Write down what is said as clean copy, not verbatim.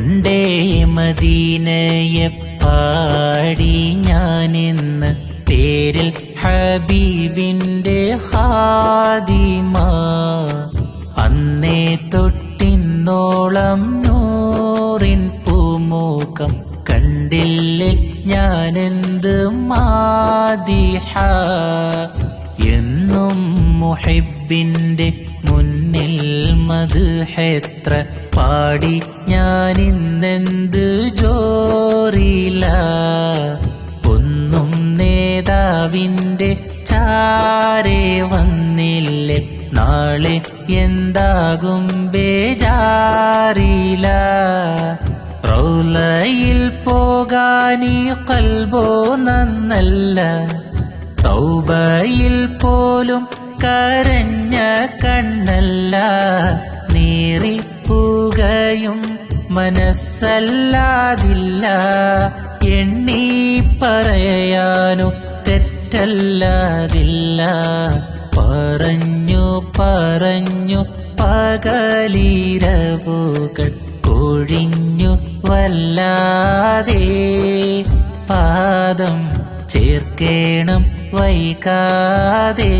പണ്ടേ മദീനയെ പാടി ഞാനിന്ന് പേരിൽ ഹബീബിന്റെ ഖാദിമ. അന്നേ തൊട്ടിന്നോളം നൂറിൻ പൂമുഖം കണ്ടില്ലേ ഞാനെന്ത് മാദിഹ. എന്നും മുഹിബിന്റെ മുന്നിൽ മദ്ഹെത്ര പാടി ഞാനിന്നെന്ത് ജോറില. ഒന്നും നേതാവിന്റെ ചാരേ വന്നില്ലേ നാളെ എന്താകും ബേജാറില. റൗലയിൽ പോകാനീ കൽബോ നന്നല്ല, തൗബയിൽ പോലും കരഞ്ഞ കണ്ണല്ല. നീറിപ്പുകയും മനസ്സല്ലാതില്ല, എണ്ണി പറയാനു തെറ്റല്ലാതില്ല. പറഞ്ഞു പറഞ്ഞു പകലിരവുകൾ കൊഴിഞ്ഞു വല്ലാതെ, പാദം ചേർക്കേണം വൈകാതെ.